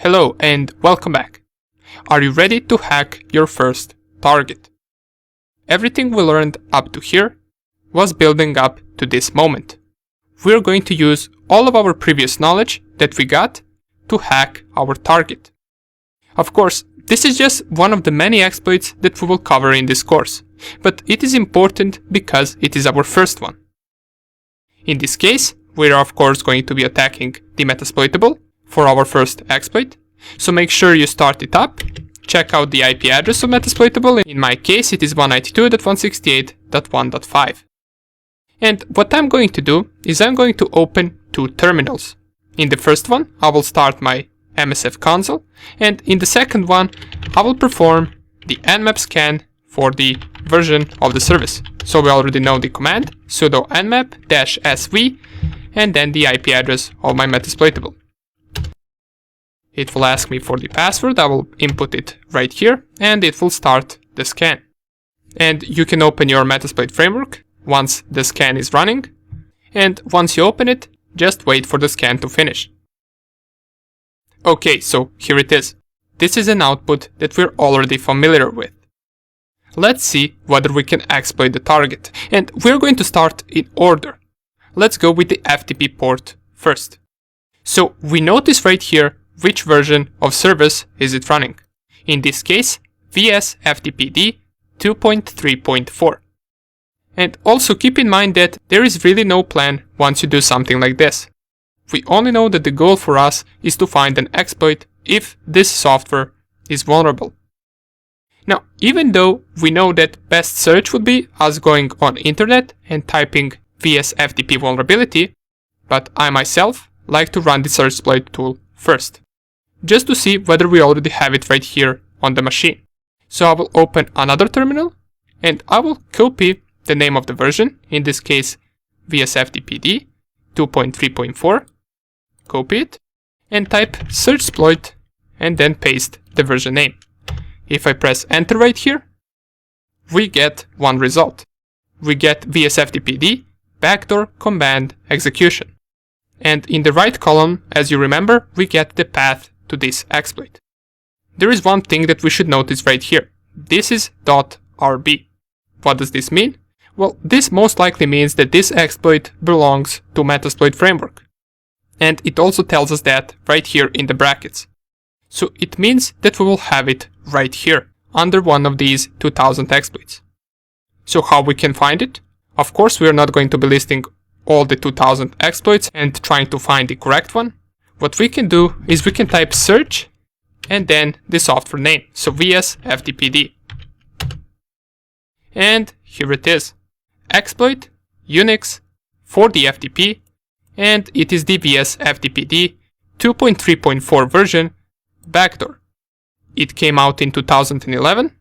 Hello and welcome back. Are you ready to hack your first target? Everything we learned up to here was building up to this moment. We're going to use all of our previous knowledge that we got to hack our target. Of course, this is just one of the many exploits that we will cover in this course, but it is important because it is our first one. In this case, we're of course going to be attacking the Metasploitable for our first exploit, so make sure you start it up, check out the IP address of Metasploitable. In my case it is 192.168.1.5. And what I'm going to do is I'm going to open two terminals. In the first one I will start my MSF console, and in the second one I will perform the nmap scan for the version of the service. So we already know the command sudo nmap-sv and then the IP address of my Metasploitable. It will ask me for the password, I will input it right here and it will start the scan. And you can open your Metasploit framework once the scan is running, and once you open it, just wait for the scan to finish. Okay, so here it is. This is an output that we're already familiar with. Let's see whether we can exploit the target, and we're going to start in order. Let's go with the FTP port first. So we notice right here which version of service is it running. In this case, VS-FTPD 2.3.4. And also keep in mind that there is really no plan once you do something like this. We only know that the goal for us is to find an exploit if this software is vulnerable. Now, even though we know that best search would be us going on internet and typing VS-FTP vulnerability, but I myself like to run the search exploit tool first, just to see whether we already have it right here on the machine. So I will open another terminal and I will copy the name of the version, in this case VS-FTPD 2.3.4, copy it and type search exploit and then paste the version name. If I press enter right here, we get one result. We get VS-FTPD backdoor command execution. And in the right column, as you remember, we get the path to this exploit. There is one thing that we should notice right here. This is .rb. What does this mean? Well, this most likely means that this exploit belongs to Metasploit framework. And it also tells us that right here in the brackets. So it means that we will have it right here under one of these 2000 exploits. So how we can find it? Of course, we are not going to be listing all the 2000 exploits and trying to find the correct one. What we can do is we can type search and then the software name, so VS-FTPD. And here it is. Exploit, Unix, for the FTP, and it is the VS-FTPD 2.3.4 version backdoor. It came out in 2011.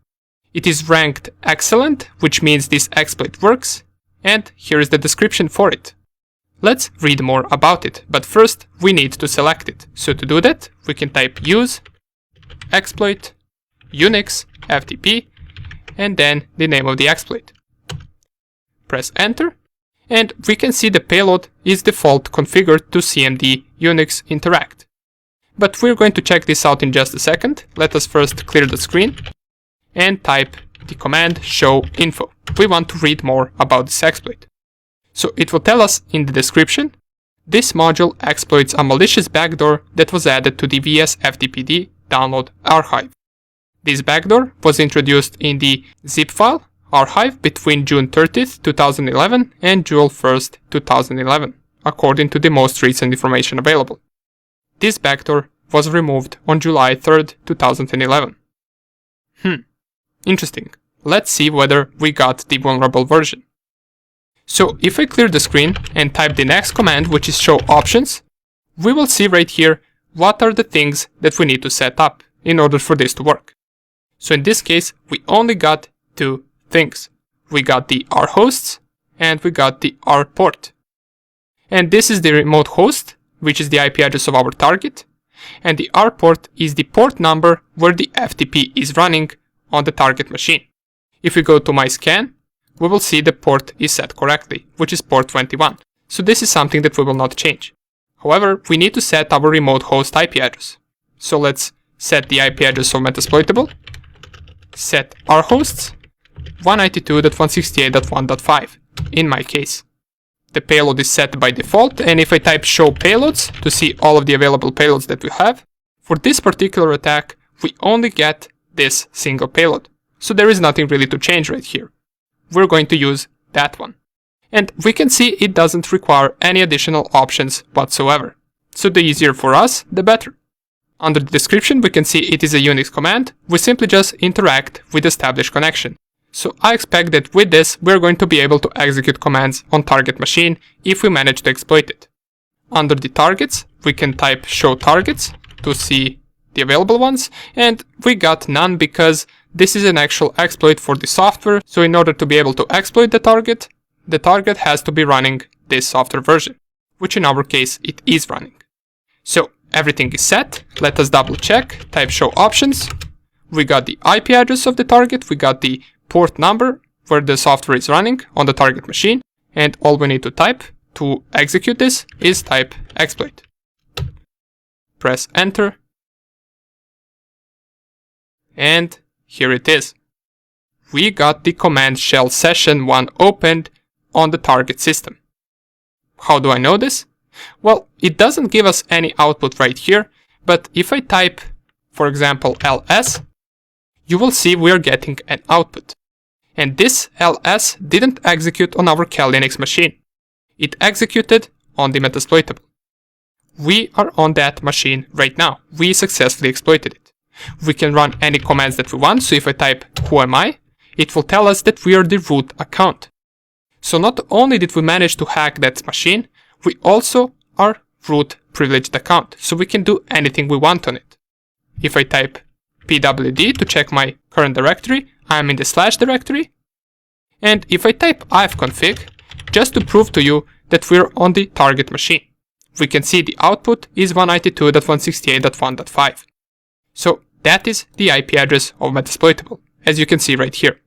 It is ranked excellent, which means this exploit works, and here is the description for it. Let's read more about it, but first we need to select it. So to do that, we can type use, exploit, Unix, FTP, and then the name of the exploit. Press enter, and we can see the payload is default configured to CMD Unix Interact. But we're going to check this out in just a second. Let us first clear the screen and type the command show info. We want to read more about this exploit. So it will tell us in the description, this module exploits a malicious backdoor that was added to the VS-FTPD download archive. This backdoor was introduced in the zip file archive between June 30th, 2011 and July 1st, 2011, according to the most recent information available. This backdoor was removed on July 3rd, 2011. Interesting. Let's see whether we got the vulnerable version. So if I clear the screen and type the next command, which is show options, we will see right here what are the things that we need to set up in order for this to work. So in this case, we only got two things. We got the R hosts and we got the R port. And this is the remote host, which is the IP address of our target, and the R port is the port number where the FTP is running on the target machine. If we go to my scan, we will see the port is set correctly, which is port 21. So this is something that we will not change. However, we need to set our remote host IP address. So let's set the IP address of Metasploitable, set our hosts 192.168.1.5 in my case. The payload is set by default, and if I type show payloads to see all of the available payloads that we have, for this particular attack, we only get this single payload. So there is nothing really to change right here. We're going to use that one. And we can see it doesn't require any additional options whatsoever. So the easier for us, the better. Under the description, we can see it is a Unix command. We simply just interact with established connection. So I expect that with this, we're going to be able to execute commands on target machine if we manage to exploit it. Under the targets, we can type show targets to see the available ones, and we got none because this is an actual exploit for the software. So in order to be able to exploit the target has to be running this software version, which in our case it is running. So everything is set. Let us double check, type show options. We got the IP address of the target, we got the port number where the software is running on the target machine, and all we need to type to execute this is type exploit. Press enter, and here it is. We got the command shell session 1 opened on the target system. How do I know this? Well, it doesn't give us any output right here, but if I type, for example, ls, you will see we are getting an output. And this ls didn't execute on our Cal Linux machine. It executed on the Metasploitable. We are on that machine right now. We successfully exploited it. We can run any commands that we want, so if I type who am I, it will tell us that we are the root account. So not only did we manage to hack that machine, we also are root privileged account, so we can do anything we want on it. If I type pwd to check my current directory, I am in the / directory. And if I type ifconfig, just to prove to you that we're on the target machine, we can see the output is 192.168.1.5. So that is the IP address of Metasploitable, as you can see right here.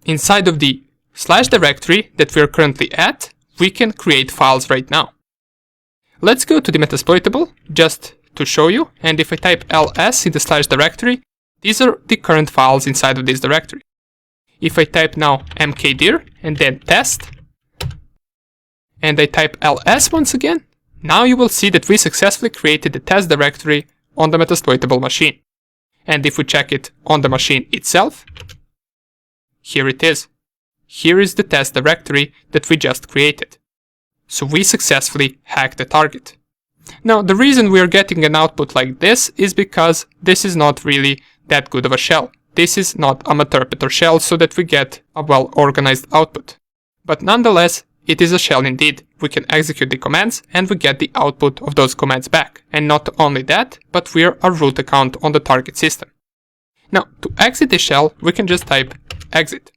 Inside of the / directory that we're currently at, we can create files right now. Let's go to the Metasploitable just to show you, and if I type ls in the / directory, these are the current files inside of this directory. If I type now mkdir and then test, and I type ls once again, now you will see that we successfully created the test directory on the Metasploitable machine. And if we check it on the machine itself, here it is. Here is the test directory that we just created. So we successfully hacked the target. Now the reason we are getting an output like this is because this is not really that good of a shell. This is not a Meterpreter shell so that we get a well-organized output. But nonetheless, it is a shell indeed. We can execute the commands and we get the output of those commands back. And not only that, but we are a root account on the target system. Now, to exit the shell, we can just type exit.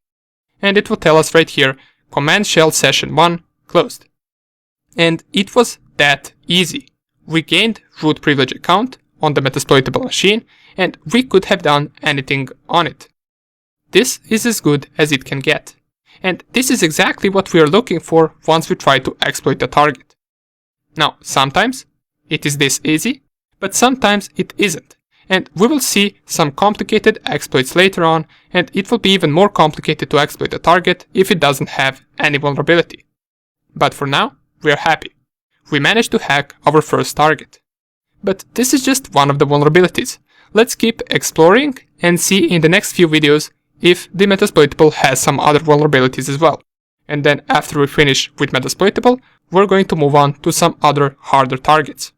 And it will tell us right here, command shell session 1 closed. And it was that easy. We gained root privilege account on the Metasploitable machine, and we could have done anything on it. This is as good as it can get. And this is exactly what we are looking for once we try to exploit the target. Now, sometimes it is this easy, but sometimes it isn't. And we will see some complicated exploits later on, and it will be even more complicated to exploit a target if it doesn't have any vulnerability. But for now, we are happy. We managed to hack our first target. But this is just one of the vulnerabilities. Let's keep exploring and see in the next few videos if the Metasploitable has some other vulnerabilities as well. And then after we finish with Metasploitable, we're going to move on to some other harder targets.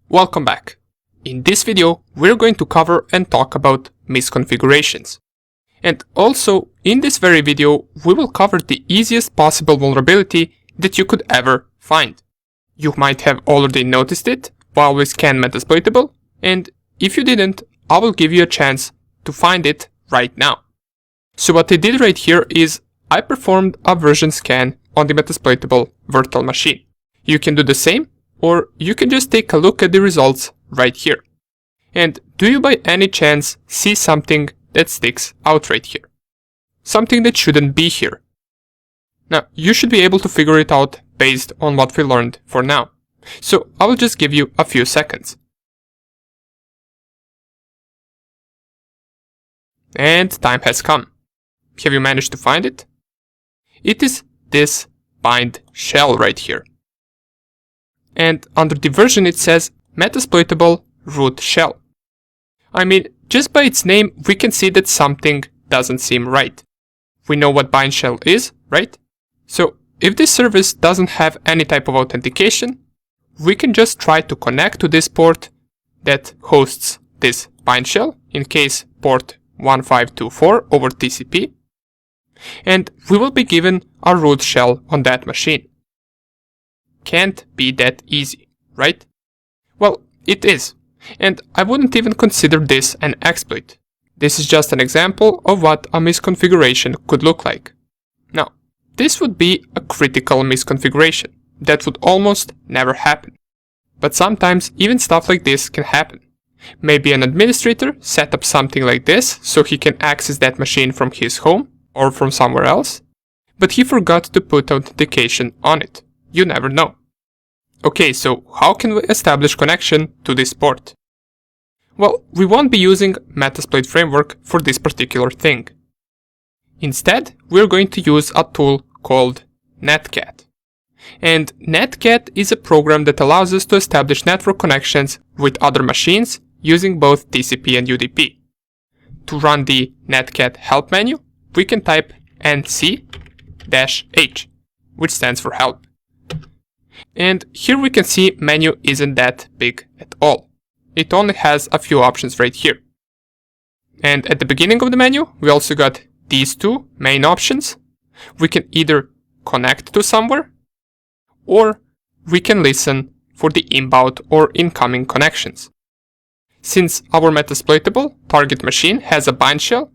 Welcome back. In this video, we're going to cover and talk about misconfigurations. And also, in this very video, we will cover the easiest possible vulnerability that you could ever find. You might have already noticed it while we scan Metasploitable, and if you didn't, I will give you a chance to find it right now. So what I did right here is I performed a version scan on the Metasploitable virtual machine. You can do the same, or you can just take a look at the results right here. And do you by any chance see something that sticks out right here? Something that shouldn't be here. Now, you should be able to figure it out based on what we learned for now. So I will just give you a few seconds. And time has come. Have you managed to find it? It is this bind shell right here. And under the version it says Metasploitable root shell. I mean, just by its name we can see that something doesn't seem right. We know what bind shell is, right? So if this service doesn't have any type of authentication, we can just try to connect to this port that hosts this bind shell, in case port 1524 over TCP, and we will be given a root shell on that machine. Can't be that easy, right? Well, it is, and I wouldn't even consider this an exploit. This is just an example of what a misconfiguration could look like. Now, this would be a critical misconfiguration that would almost never happen. But sometimes even stuff like this can happen. Maybe an administrator set up something like this so he can access that machine from his home or from somewhere else, but he forgot to put authentication on it. You never know. Okay, so how can we establish connection to this port? Well, we won't be using Metasploit framework for this particular thing. Instead, we're going to use a tool called Netcat. And Netcat is a program that allows us to establish network connections with other machines using both TCP and UDP. To run the Netcat help menu, we can type nc-h, which stands for help. And here we can see menu isn't that big at all. It only has a few options right here. And at the beginning of the menu, we also got these two main options. We can either connect to somewhere, or we can listen for the inbound or incoming connections. Since our Metasploitable target machine has a bind shell,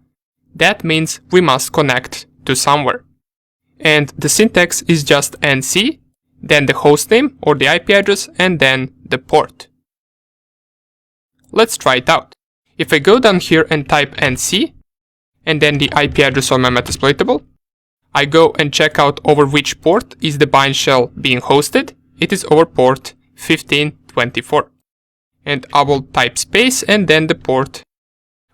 that means we must connect to somewhere. And the syntax is just nc, then the hostname or the IP address, and then the port. Let's try it out. If I go down here and type nc, and then the IP address on my Metasploitable, I go and check out over which port is the bind shell being hosted. It is over port 1524. And I will type space and then the port.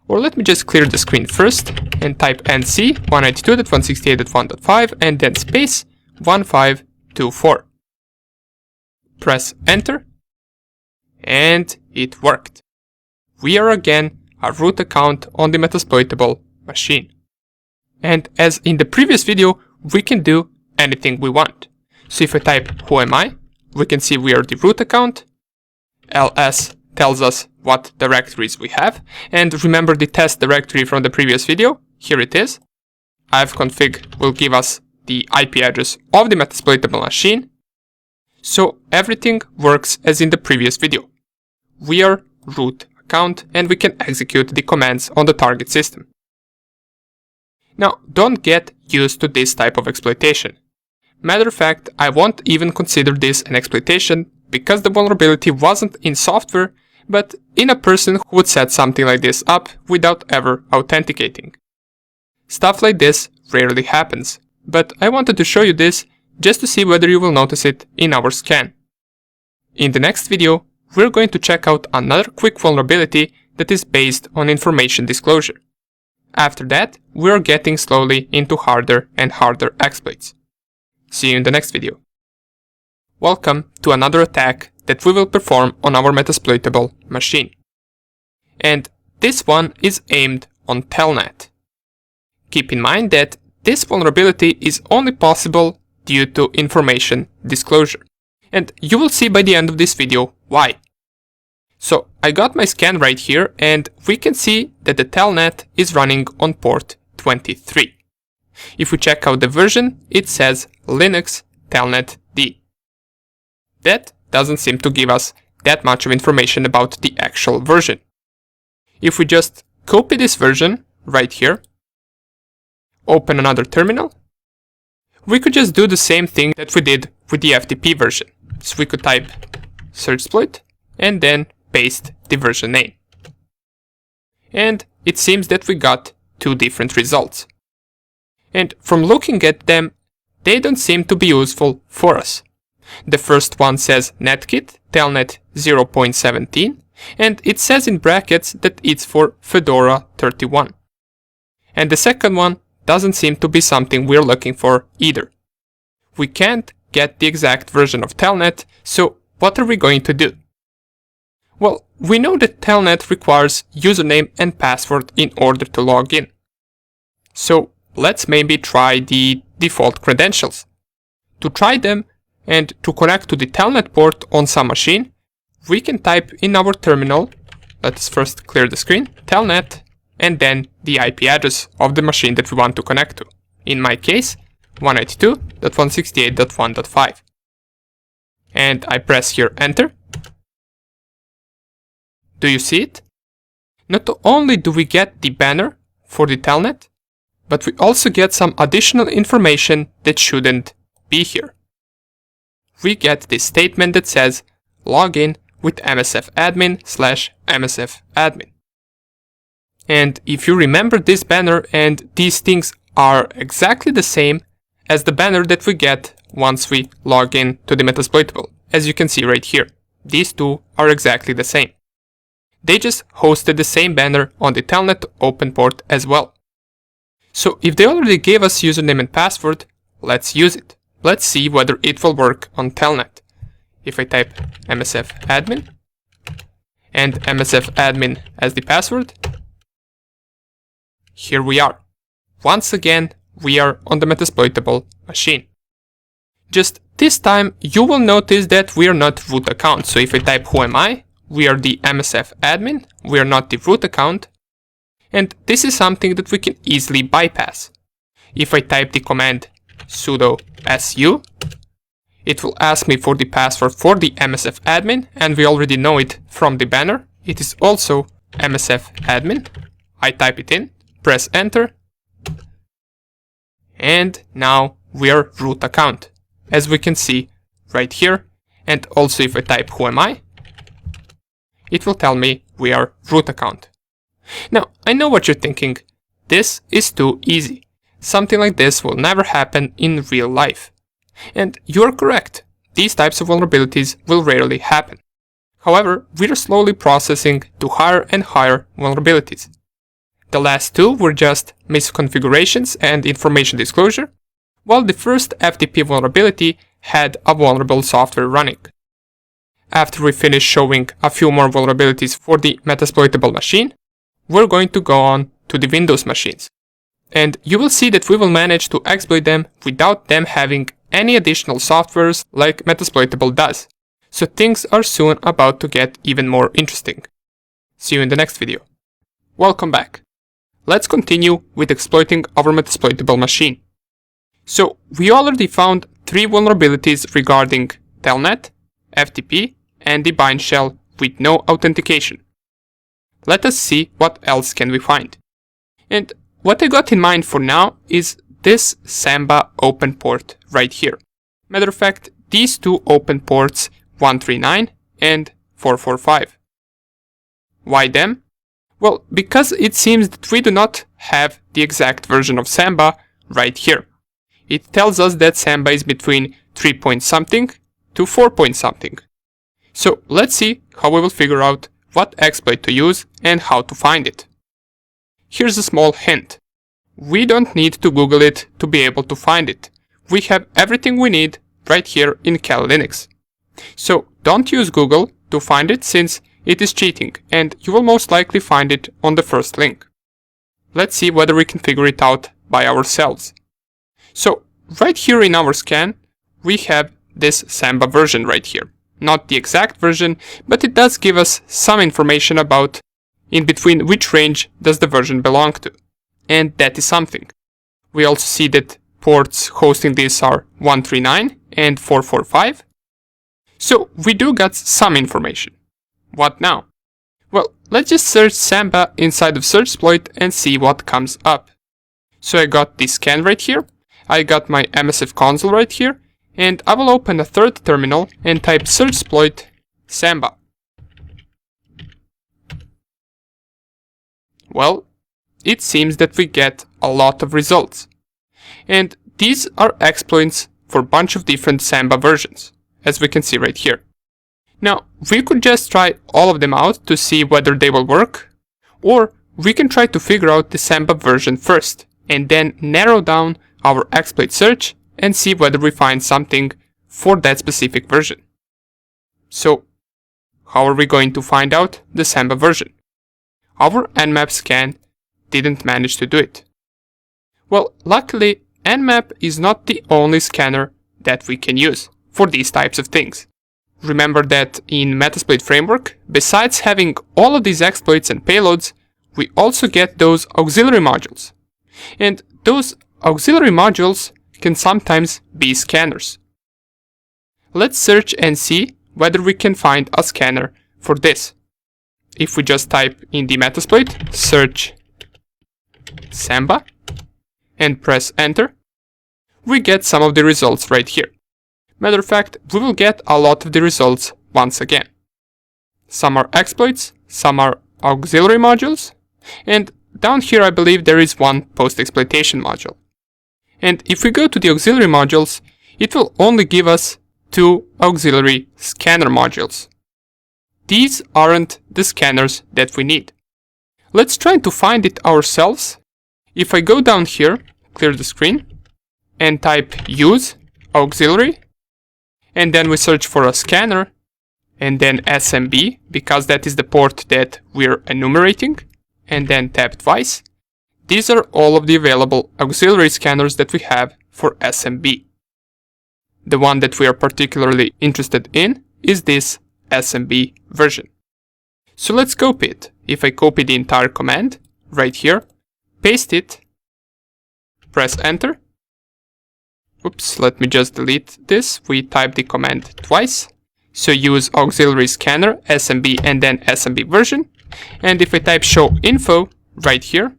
Or let me just clear the screen first and type nc 192.168.1.5 and then space 1524. Press enter. And it worked. We are again a root account on the Metasploitable machine. And as in the previous video, we can do anything we want. So if I type who am I, we can see we are the root account. ls tells us what directories we have. And remember the test directory from the previous video? Here it is. ifconfig will give us the IP address of the Metasploitable machine. So everything works as in the previous video. We are root account and we can execute the commands on the target system. Now, don't get used to this type of exploitation. Matter of fact, I won't even consider this an exploitation because the vulnerability wasn't in software, but in a person who would set something like this up without ever authenticating. Stuff like this rarely happens, but I wanted to show you this just to see whether you will notice it in our scan. In the next video, we're going to check out another quick vulnerability that is based on information disclosure. After that, we're getting slowly into harder and harder exploits. See you in the next video. Welcome to another attack that we will perform on our Metasploitable machine. And this one is aimed on Telnet. Keep in mind that this vulnerability is only possible due to information disclosure. And you will see by the end of this video why. So I got my scan right here and we can see that the Telnet is running on port 23. If we check out the version, it says Linux Telnet D. That doesn't seem to give us that much of information about the actual version. If we just copy this version right here, open another terminal, we could just do the same thing that we did with the FTP version. So we could type searchsploit and then paste the version name. And it seems that we got two different results. And from looking at them, they don't seem to be useful for us. The first one says Netkit Telnet 0.17 and it says in brackets that it's for Fedora 31. And the second one doesn't seem to be something we're looking for either. We can't get the exact version of Telnet, so what are we going to do? Well, we know that Telnet requires username and password in order to log in. So let's maybe try the default credentials. To try them and to connect to the Telnet port on some machine, we can type in our terminal, let's first clear the screen, telnet, and then the IP address of the machine that we want to connect to. In my case, 192.168.1.5. And I press here enter. Do you see it? Not only do we get the banner for the telnet, but we also get some additional information that shouldn't be here. We get this statement that says login with msfadmin/msfadmin. And if you remember this banner, and these things are exactly the same as the banner that we get once we log in to the Metasploitable, as you can see right here. These two are exactly the same. They just hosted the same banner on the Telnet open port as well. So if they already gave us username and password, let's use it. Let's see whether it will work on Telnet. If I type msfadmin and msfadmin as the password, here we are. Once again, we are on the Metasploitable machine. Just this time, you will notice that we are not root account. So if I type who am I, we are the msfadmin, we are not the root account. And this is something that we can easily bypass. If I type the command sudo su, it will ask me for the password for the msfadmin, and we already know it from the banner. It is also msfadmin. I type it in, press enter, and now we are root account, as we can see right here. And also if I type who am I, it will tell me we are root account. Now, I know what you're thinking. This is too easy. Something like this will never happen in real life. And you're correct. These types of vulnerabilities will rarely happen. However, we're slowly processing to higher and higher vulnerabilities. The last two were just misconfigurations and information disclosure, while the first FTP vulnerability had a vulnerable software running. After we finish showing a few more vulnerabilities for the Metasploitable machine, we're going to go on to the Windows machines. And you will see that we will manage to exploit them without them having any additional softwares like Metasploitable does. So things are soon about to get even more interesting. See you in the next video. Welcome back. Let's continue with exploiting our Metasploitable machine. So we already found 3 vulnerabilities regarding Telnet, FTP, and the bind shell with no authentication. Let us see what else can we find. And what I got in mind for now is this Samba open port right here. Matter of fact, these two open ports, 139 and 445. Why them? Well, because it seems that we do not have the exact version of Samba right here. It tells us that Samba is between 3 point something to 4 point something. So let's see how we will figure out what exploit to use and how to find it. Here's a small hint. We don't need to Google it to be able to find it. We have everything we need right here in Kali Linux. So don't use Google to find it, since it is cheating and you will most likely find it on the first link. Let's see whether we can figure it out by ourselves. So right here in our scan, we have this Samba version right here. Not the exact version, but it does give us some information about in between which range does the version belong to. And that is something. We also see that ports hosting this are 139 and 445. So we do got some information. What now? Well, let's just search Samba inside of SearchSploit and see what comes up. So I got this scan right here. I got my MSF console right here. And I will open a third terminal and type SearchSploit Samba. Well, it seems that we get a lot of results. And these are exploits for a bunch of different Samba versions, as we can see right here. Now, we could just try all of them out to see whether they will work, or we can try to figure out the Samba version first, and then narrow down our exploit search and see whether we find something for that specific version. So, how are we going to find out the Samba version? Our Nmap scan didn't manage to do it. Well, luckily, Nmap is not the only scanner that we can use for these types of things. Remember that in Metasploit framework, besides having all of these exploits and payloads, we also get those auxiliary modules. And those auxiliary modules can sometimes be scanners. Let's search and see whether we can find a scanner for this. If we just type in the Metasploit, search Samba, and press enter, we get some of the results right here. Matter of fact, we will get a lot of the results once again. Some are exploits, some are auxiliary modules, and down here I believe there is one post-exploitation module. And if we go to the auxiliary modules, it will only give us 2 auxiliary scanner modules. These aren't the scanners that we need. Let's try to find it ourselves. If I go down here, clear the screen, and type use auxiliary, and then we search for a scanner, and then SMB, because that is the port that we're enumerating, and then tap twice. These are all of the available auxiliary scanners that we have for SMB. The one that we are particularly interested in is this SMB version. So let's copy it. If I copy the entire command, right here, paste it, press enter. Oops, let me just delete this. We type the command twice. So use auxiliary scanner, SMB, and then SMB version. And if I type show info right here,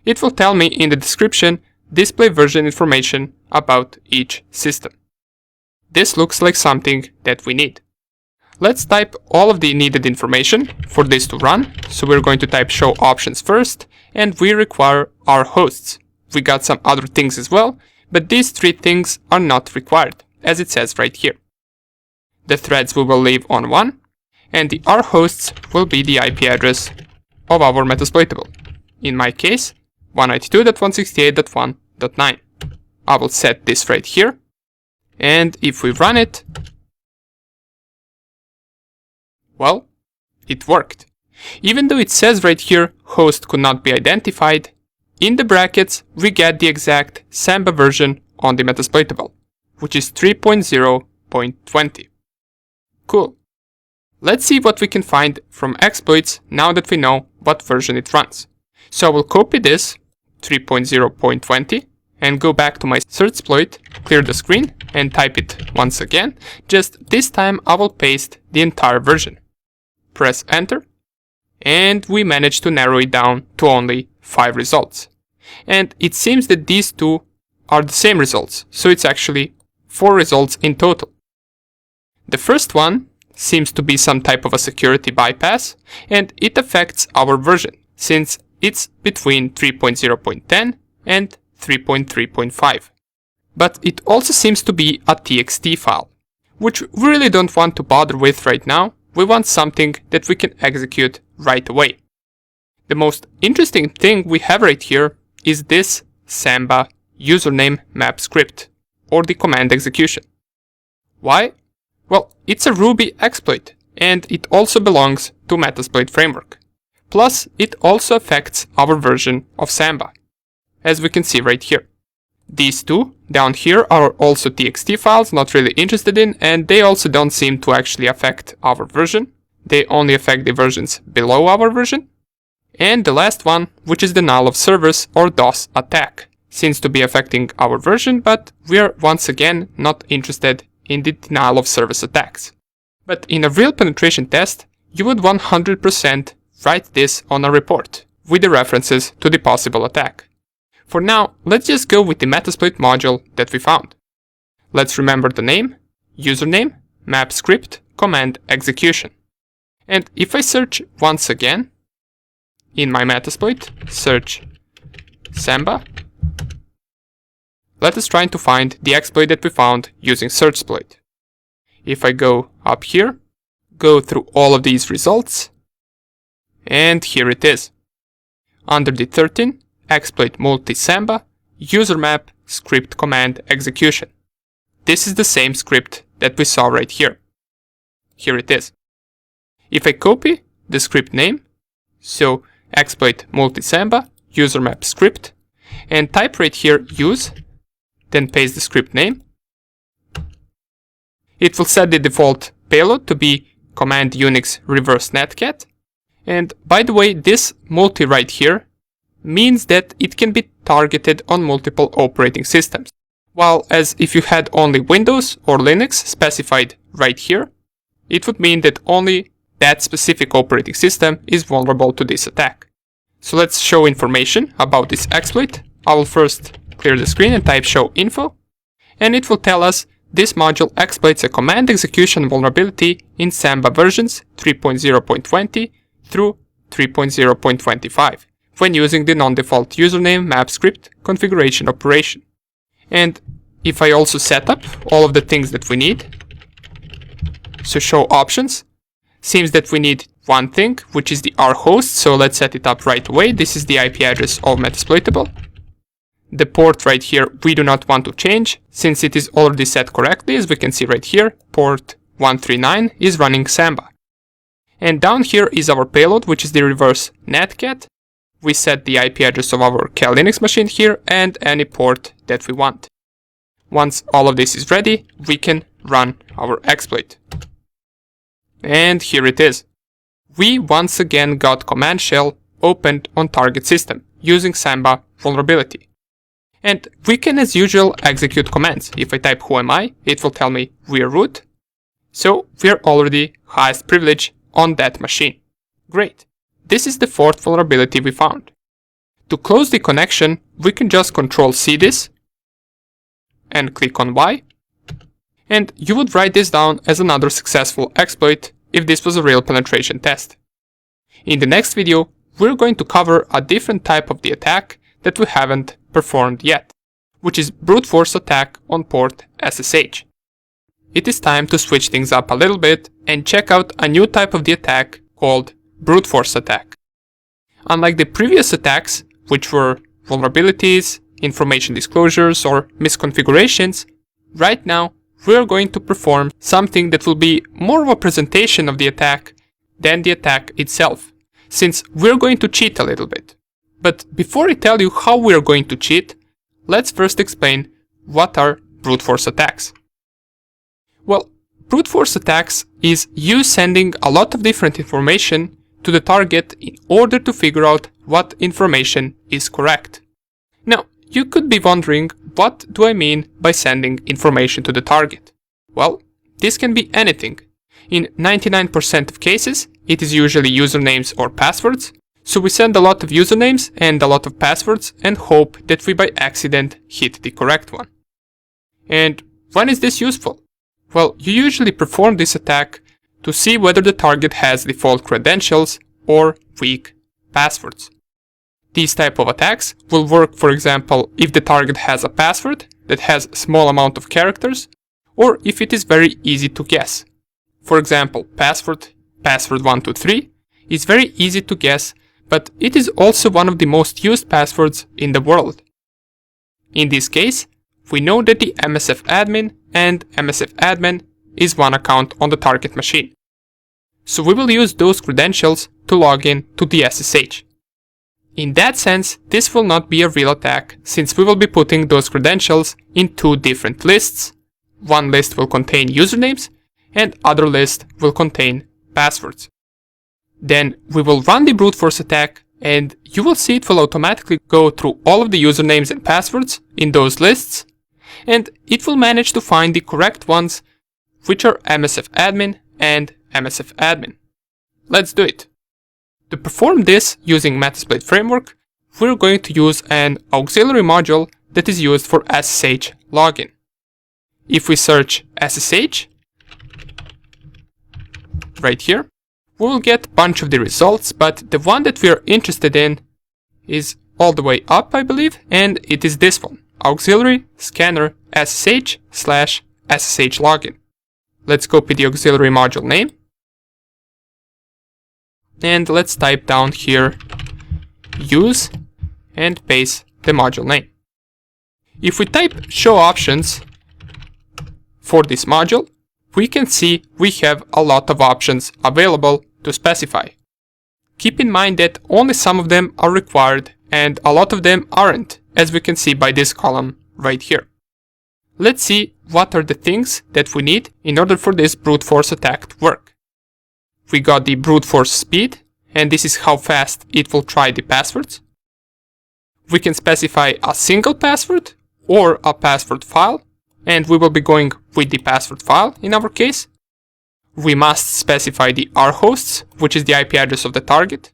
it will tell me in the description display version information about each system. This looks like something that we need. Let's type all of the needed information for this to run. So we're going to type show options first, and we require our hosts. We got some other things as well, but these 3 things are not required, as it says right here. The threads we will leave on 1, and the R hosts will be the IP address of our Metasploitable. In my case, 192.168.1.9. I will set this right here, and if we run it, well, it worked. Even though it says right here host could not be identified, in the brackets we get the exact Samba version on the Metasploitable, which is 3.0.20. Cool. Let's see what we can find from exploits now that we know what version it runs. So I will copy this 3.0.20 and go back to my search exploit, clear the screen, and type it once again. Just this time I will paste the entire version. Press enter, and we managed to narrow it down to only 5 results. And it seems that these 2 are the same results, so it's actually 4 results in total. The first one seems to be some type of a security bypass, and it affects our version, since it's between 3.0.10 and 3.3.5. But it also seems to be a TXT file, which we really don't want to bother with right now. We want something that we can execute right away. The most interesting thing we have right here is this Samba username map script, or the command execution. Why? Well, it's a Ruby exploit, and it also belongs to Metasploit framework. Plus, it also affects our version of Samba, as we can see right here. These 2 down here are also TXT files, not really interested in, and they also don't seem to actually affect our version. They only affect the versions below our version. And the last one, which is the null of servers or DOS attack, seems to be affecting our version, but we are once again not interested in the denial of service attacks. But in a real penetration test, you would 100% write this on a report with the references to the possible attack. For now, let's just go with the Metasploit module that we found. Let's remember the name, username, map script, command execution. And if I search once again, in my Metasploit, search Samba, let us try to find the exploit that we found using searchsploit. If I go up here, go through all of these results, and here it is. under the 13, exploit multi-samba, user map, script command execution. This is the same script that we saw right here. Here it is. If I copy the script name, so exploit multi-samba, user map script, and type right here use, then paste the script name, it will set the default payload to be command Unix reverse netcat. And by the way, this multi right here means that it can be targeted on multiple operating systems. While as if you had only Windows or Linux specified right here, it would mean that only that specific operating system is vulnerable to this attack. So let's show information about this exploit. I will first clear the screen and type show info, and it will tell us this module exploits a command execution vulnerability in Samba versions 3.0.20 through 3.0.25 when using the non-default username map script configuration operation. And if I also set up all of the things that we need, so show options, seems that we need one thing, which is the R host, so let's set it up right away. This is the IP address of Metasploitable. The port right here we do not want to change, since it is already set correctly, as we can see right here, port 139 is running Samba. And down here is our payload, which is the reverse netcat. We set the IP address of our Cal Linux machine here and any port that we want. Once all of this is ready, we can run our exploit. And here it is. We once again got command shell opened on target system using Samba vulnerability. And we can as usual execute commands. If I type who am I, it will tell me we're root. So we're already highest privilege on that machine. Great. This is the fourth vulnerability we found. To close the connection, we can just Ctrl-C this and click on Y. And you would write this down as another successful exploit if this was a real penetration test. In the next video, we're going to cover a different type of the attack that we haven't performed yet, which is brute force attack on port SSH. It is time to switch things up a little bit and check out a new type of the attack called brute force attack. Unlike the previous attacks, which were vulnerabilities, information disclosures, or misconfigurations, right now we're going to perform something that will be more of a presentation of the attack than the attack itself, since we're going to cheat a little bit. But before I tell you how we're going to cheat, let's first explain what are brute force attacks. Well, brute force attacks is you sending a lot of different information to the target in order to figure out what information is correct. Now, you could be wondering, what do I mean by sending information to the target? Well, this can be anything. In 99% of cases, it is usually usernames or passwords, so we send a lot of usernames and a lot of passwords and hope that we by accident hit the correct one. And when is this useful? Well, you usually perform this attack to see whether the target has default credentials or weak passwords. These type of attacks will work, for example, if the target has a password that has a small amount of characters, or if it is very easy to guess. For example, password 123 is very easy to guess, but it is also one of the most used passwords in the world. In this case, we know that the MSF admin and MSF admin is one account on the target machine. So we will use those credentials to log in to the SSH. In that sense, this will not be a real attack, since we will be putting those credentials in two different lists. One list will contain usernames, and other list will contain passwords. Then we will run the brute force attack, and you will see it will automatically go through all of the usernames and passwords in those lists, and it will manage to find the correct ones, which are MSF admin and MSF admin. Let's do it. To perform this using Metasploit framework, we're going to use an auxiliary module that is used for SSH login. If we search SSH right here, we will get a bunch of the results, but the one that we are interested in is all the way up, I believe, and it is this one, auxiliary scanner SSH/SSH login. Let's copy the auxiliary module name. And let's type down here use and paste the module name. If we type show options for this module, we can see we have a lot of options available to specify. Keep in mind that only some of them are required and a lot of them aren't, as we can see by this column right here. Let's see what are the things that we need in order for this brute force attack to work. We got the brute force speed, and this is how fast it will try the passwords. We can specify a single password or a password file, and we will be going with the password file in our case. We must specify the R hosts, which is the IP address of the target.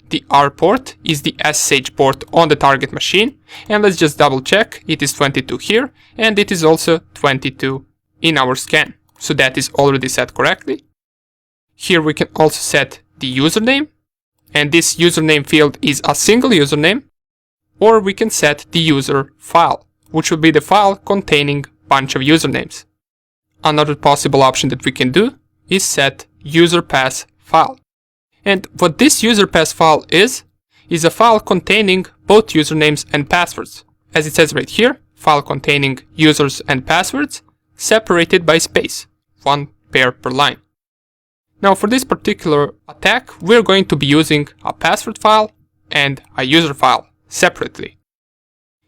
The R port is the SSH port on the target machine, and let's just double check, it is 22 here, and it is also 22 in our scan, so that is already set correctly. Here we can also set the username, and this username field is a single username, or we can set the user file, which will be the file containing a bunch of usernames. Another possible option that we can do is set user pass file. And what this user pass file is a file containing both usernames and passwords. As it says right here, file containing users and passwords separated by space, 1 pair per line. Now for this particular attack, we're going to be using a password file and a user file separately.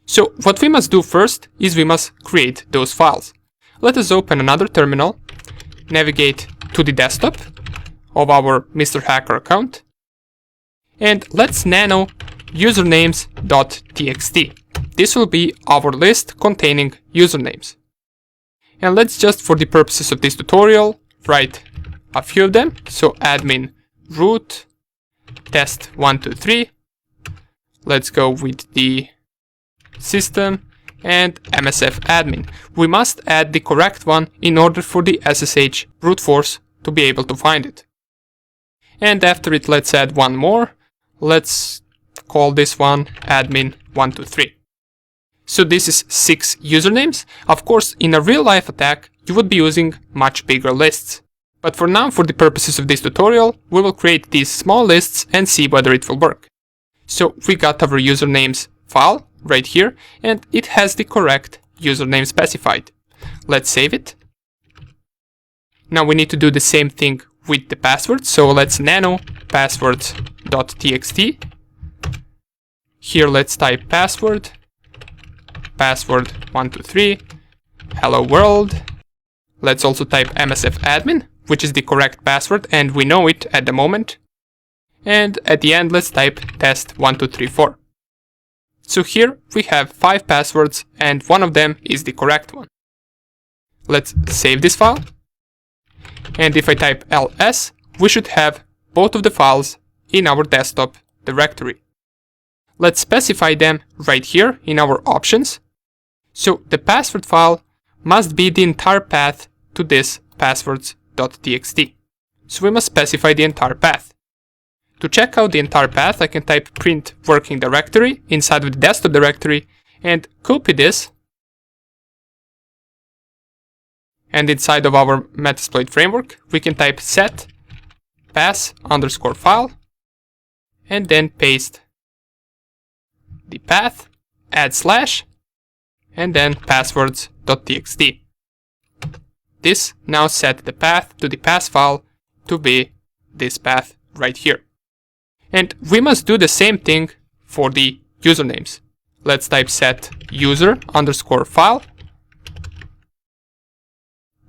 So what we must do first is we must create those files. Let us open another terminal, navigate to the desktop of our Mr. Hacker account, and let's nano usernames.txt. This will be our list containing usernames. And let's just, for the purposes of this tutorial, write a few of them. So admin root test123. Let's go with the system and MSF admin. We must add the correct one in order for the SSH brute force to be able to find it. And after it, let's add one more. Let's call this one admin123. So this is 6 usernames. Of course, in a real life attack, you would be using much bigger lists. But for now, for the purposes of this tutorial, we will create these small lists and see whether it will work. So we got our usernames file right here, and it has the correct username specified. Let's save it. Now we need to do the same thing with the password, so let's nano passwords.txt. Here let's type password 123, hello world. Let's also type MSF admin, which is the correct password, and we know it at the moment. And at the end, let's type test1234. So here we have 5 passwords, and one of them is the correct one. Let's save this file. And if I type ls, we should have both of the files in our desktop directory. Let's specify them right here in our options. So the password file must be the entire path to this passwords.txt. So we must specify the entire path. To check out the entire path, I can type print working directory inside of the desktop directory and copy this. And inside of our Metasploit framework, we can type set pass_file and then paste the path, add slash, and then passwords.txt. This now set the path to the pass file to be this path right here. And we must do the same thing for the usernames. Let's type set user_file,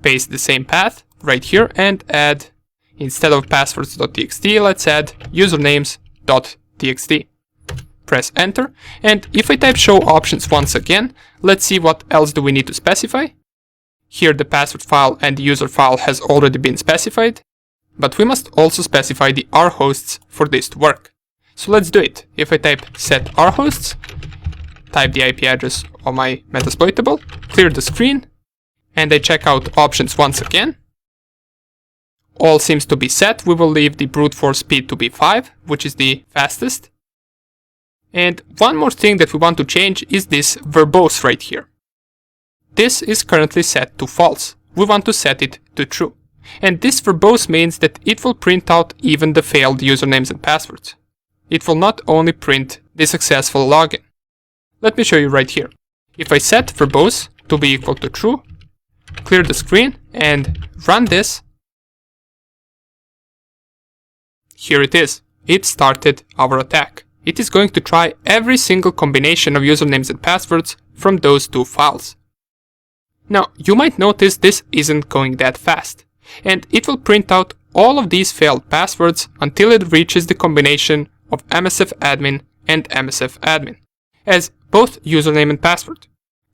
paste the same path right here, and add, instead of passwords.txt, let's add usernames.txt. Press enter, and if I type show options once again, let's see what else do we need to specify. Here the password file and the user file has already been specified, but we must also specify the R hosts for this to work. So let's do it. If I type set R hosts, type the IP address of my Metasploitable, clear the screen, and I check out options once again. All seems to be set. We will leave the brute force speed to be 5, which is the fastest. And one more thing that we want to change is this verbose right here. This is currently set to false. We want to set it to true. And this verbose means that it will print out even the failed usernames and passwords. it will not only print the successful login. Let me show you right here. If I set verbose to be equal to true, clear the screen and run this, here it is. It started our attack. It is going to try every single combination of usernames and passwords from those two files. Now, you might notice this isn't going that fast, and it will print out all of these failed passwords until it reaches the combination of msfadmin and msfadmin as both username and password.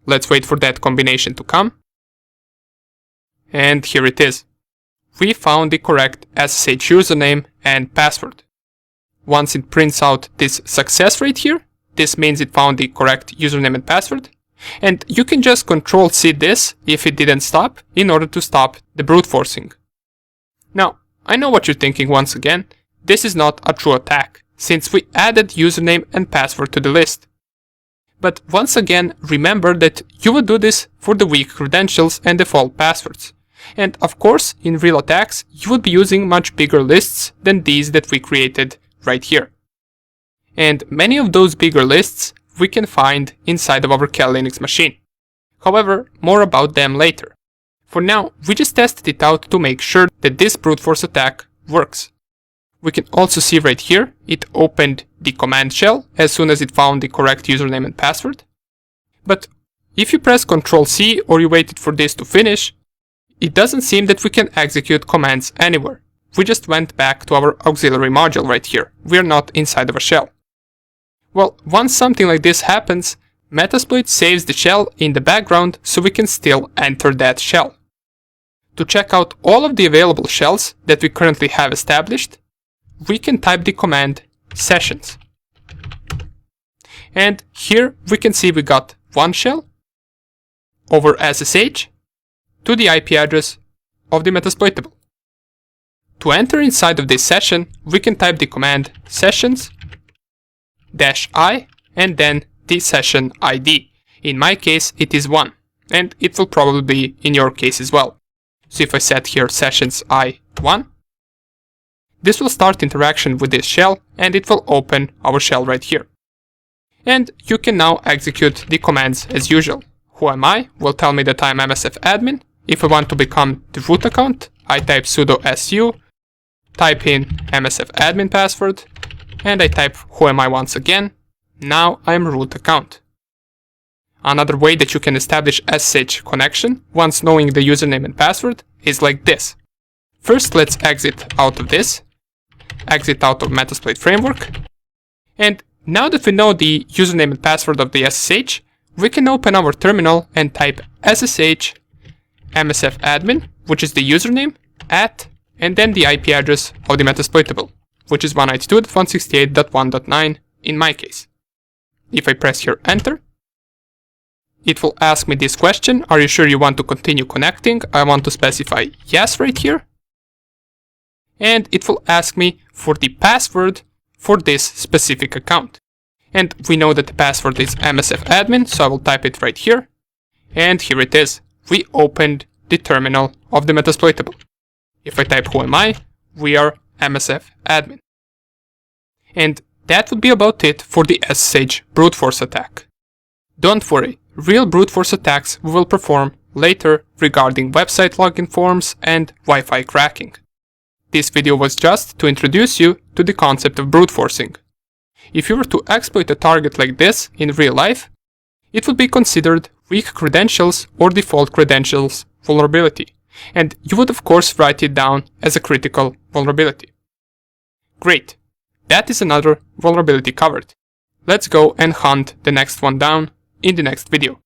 Let's wait for that combination to come. And here it is. We found the correct SSH username and password. Once it prints out this success rate here, this means it found the correct username and password. And you can just Control-C this if it didn't stop in order to stop the brute forcing. Now, I know what you're thinking once again. This is not a true attack, since we added username and password to the list. But once again, remember that you would do this for the weak credentials and default passwords. And of course, in real attacks, you would be using much bigger lists than these that we created right here. And many of those bigger lists we can find inside of our Kali Linux machine. However, more about them later. For now, we just tested it out to make sure that this brute force attack works. We can also see right here, it opened the command shell as soon as it found the correct username and password. But if you press Ctrl-C or you waited for this to finish, it doesn't seem that we can execute commands anywhere. We just went back to our auxiliary module right here. We're not inside of a shell. Well, once something like this happens, Metasploit saves the shell in the background so we can still enter that shell. To check out all of the available shells that we currently have established, we can type the command sessions. And here we can see we got one shell over SSH to the IP address of the Metasploitable. To enter inside of this session, we can type the command sessions -i and then the session ID. In my case, it is 1, and it will probably be in your case as well. So if I set here sessions I1, this will start interaction with this shell and it will open our shell right here. And you can now execute the commands as usual. Who am I will tell me that I'm msfadmin. If I want to become the root account, I type sudo su, type in msfadmin password, and I type who am I once again. Now I'm root account. Another way that you can establish SSH connection once knowing the username and password is like this. First, let's exit out of this, exit out of Metasploit framework, and now that we know the username and password of the SSH, we can open our terminal and type ssh msfadmin, which is the username, and then the IP address of the Metasploitable, which is 192.168.1.9 in my case. If I press here enter, it will ask me this question: are you sure you want to continue connecting? I want to specify yes right here. And it will ask me for the password for this specific account. And we know that the password is msfadmin, so I will type it right here. And here it is. We opened the terminal of the Metasploitable. If I type who am I, we are msfadmin. And that would be about it for the SSH brute force attack. Don't worry, real brute force attacks we will perform later regarding website login forms and Wi-Fi cracking. This video was just to introduce you to the concept of brute forcing. If you were to exploit a target like this in real life, it would be considered weak credentials or default credentials vulnerability, and you would of course write it down as a critical vulnerability. Great, that is another vulnerability covered. Let's go and hunt the next one down in the next video.